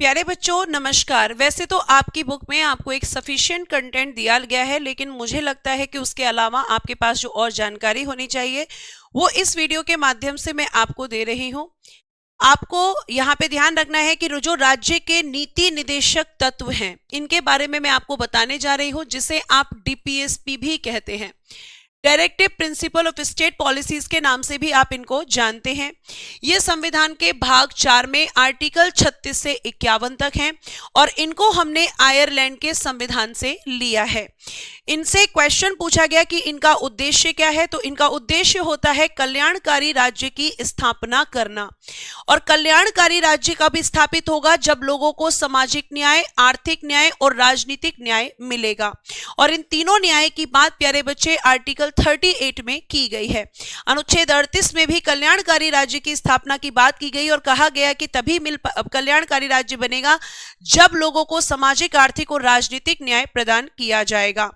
प्यारे बच्चों नमस्कार। वैसे तो आपकी बुक में आपको एक सफिशिएंट कंटेंट दिया गया है, लेकिन मुझे लगता है कि उसके अलावा आपके पास जो और जानकारी होनी चाहिए वो इस वीडियो के माध्यम से मैं आपको दे रही हूं। आपको यहाँ पे ध्यान रखना है कि जो राज्य के नीति निदेशक तत्व हैं इनके बारे में मैं आपको बताने जा रही हूं, जिसे आप डीपीएसपी भी कहते हैं, directive principle of state policies के नाम से भी आप इनको जानते हैं। ये संविधान के भाग 4 में आर्टिकल 36 से 51 तक हैं और इनको हमने आयरलैंड के संविधान से लिया है। इनसे क्वेश्चन पूछा गया कि इनका उद्देश्य क्या है, तो इनका उद्देश्य होता है कल्याणकारी राज्य की स्थापना करना। और कल्याणकारी राज्य कब स्थापित होगा? जब लोगों को सामाजिक न्याय, आर्थिक न्याय और राजनीतिक न्याय मिलेगा। और इन तीनों न्याय की बात प्यारे बच्चे आर्टिकल 38 में की गई है। अनुच्छेद 38 में भी कल्याणकारी राज्य की स्थापना की बात की गई और कहा गया कि तभी कल्याणकारी राज्य बनेगा जब लोगों को सामाजिक, आर्थिक और राजनीतिक न्याय प्रदान किया जाएगा।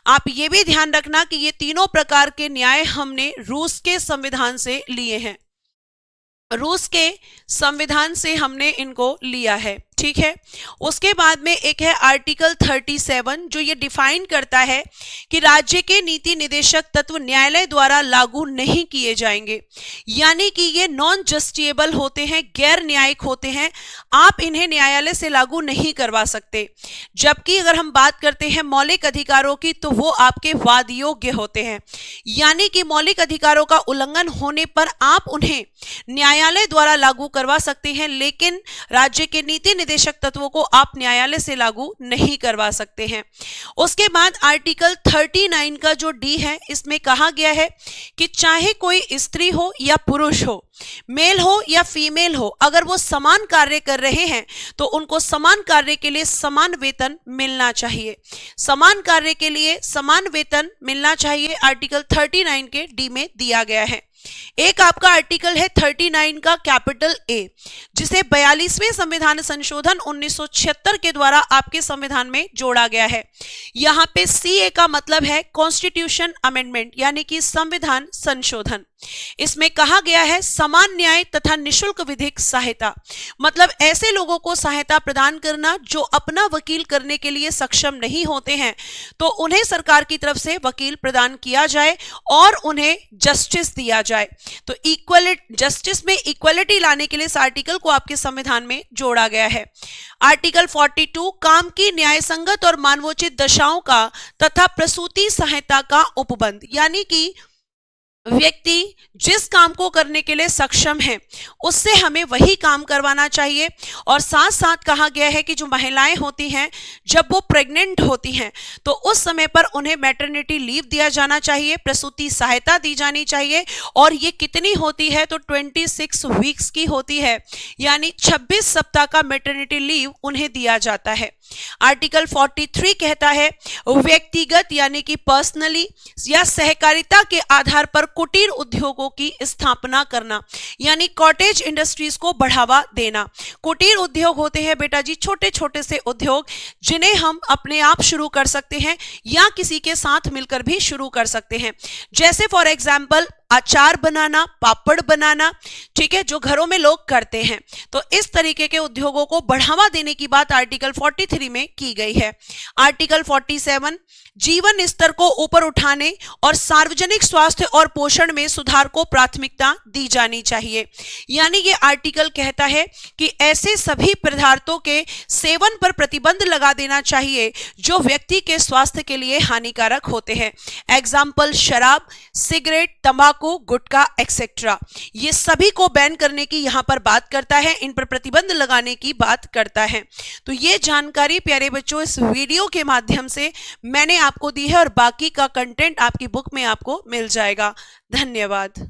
आप ये भी ध्यान रखना कि ये तीनों प्रकार के न्याय हमने रूस के संविधान से लिए हैं। रूस के संविधान से हमने इनको लिया है, ठीक है। उसके बाद में एक है आर्टिकल 37 जो ये डिफाइन करता है कि राज्य के नीति निदेशक तत्व न्यायालय द्वारा लागू नहीं किए जाएंगे, यानी कि ये नॉन जस्टिएबल होते हैं, गैर न्यायिक होते हैं, आप इन्हें न्यायालय से लागू नहीं करवा सकते। जबकि अगर हम बात करते हैं मौलिक अधिकारों की तो वो आपके वाद योग्य होते हैं, यानी कि मौलिक अधिकारों का उल्लंघन होने पर आप उन्हें न्यायालय द्वारा लागू करवा सकते हैं, लेकिन राज्य के नीति निदेशक तत्वों को आप न्यायालय से लागू नहीं करवा सकते हैं। उसके बाद आर्टिकल 39 का जो डी है, इसमें कहा गया है कि चाहे कोई स्त्री हो या पुरुष हो, मेल हो या फीमेल हो, अगर वो समान कार्य कर रहे हैं तो उनको समान कार्य के लिए समान वेतन मिलना चाहिए। समान कार्य के लिए समान वेतन मिलना चाहिए, आर्टिकल 39 के डी में दिया गया है। एक आपका आर्टिकल है 39 का कैपिटल ए, जिसे 42वें संविधान संशोधन 1976 के द्वारा आपके संविधान में जोड़ा गया है। यहां पे सीए का मतलब है कॉन्स्टिट्यूशन अमेंडमेंट, यानी कि संविधान संशोधन। इसमें कहा गया है समान न्याय तथा निशुल्क विधिक सहायता, मतलब ऐसे लोगों को सहायता प्रदान करना जो अपना वकील करने के लिए सक्षम नहीं होते हैं, तो उन्हें सरकार की तरफ से वकील प्रदान किया जाए और उन्हें जस्टिस दिया जाए। तो इक्वलिटी, जस्टिस में इक्वलिटी लाने के लिए इस आर्टिकल को आपके संविधान में जोड़ा गया है। आर्टिकल 42 काम की न्याय संगत और मानवोचित दशाओं का तथा प्रसूति सहायता का उपबंध, यानी कि व्यक्ति जिस काम को करने के लिए सक्षम है उससे हमें वही काम करवाना चाहिए। और साथ साथ कहा गया है कि जो महिलाएं होती हैं जब वो प्रेग्नेंट होती हैं तो उस समय पर उन्हें मैटरनिटी लीव दिया जाना चाहिए, प्रसूति सहायता दी जानी चाहिए। और ये कितनी होती है? तो 26 वीक्स की होती है, यानी 26 सप्ताह का मैटरनिटी लीव उन्हें दिया जाता है। आर्टिकल 43 कहता है व्यक्तिगत यानी कि पर्सनली या सहकारिता के आधार पर कुटीर उद्योगों की स्थापना करना, यानी कॉटेज इंडस्ट्रीज को बढ़ावा देना। कुटीर उद्योग होते हैं बेटा जी छोटे छोटे से उद्योग, जिन्हें हम अपने आप शुरू कर सकते हैं या किसी के साथ मिलकर भी शुरू कर सकते हैं। जैसे फॉर एग्जाम्पल अचार बनाना, पापड़ बनाना, ठीक है, जो घरों में लोग करते हैं। तो इस तरीके के उद्योगों को बढ़ावा देने की बात आर्टिकल 43 में की गई है। आर्टिकल 47 जीवन स्तर को ऊपर उठाने और सार्वजनिक स्वास्थ्य और पोषण में सुधार को प्राथमिकता दी जानी चाहिए, यानी ये आर्टिकल कहता है कि ऐसे सभी पदार्थों के सेवन पर प्रतिबंध लगा देना चाहिए जो व्यक्ति के स्वास्थ्य के लिए हानिकारक होते हैं। एग्जाम्पल शराब, सिगरेट, तंबाकू, गुटखा एक्सेट्रा, ये सभी को बैन करने की यहाँ पर बात करता है, इन पर प्रतिबंध लगाने की बात करता है। तो ये जानकारी प्यारे बच्चों इस वीडियो के माध्यम से मैंने आपको दी है और बाकी का कंटेंट आपकी बुक में आपको मिल जाएगा। धन्यवाद।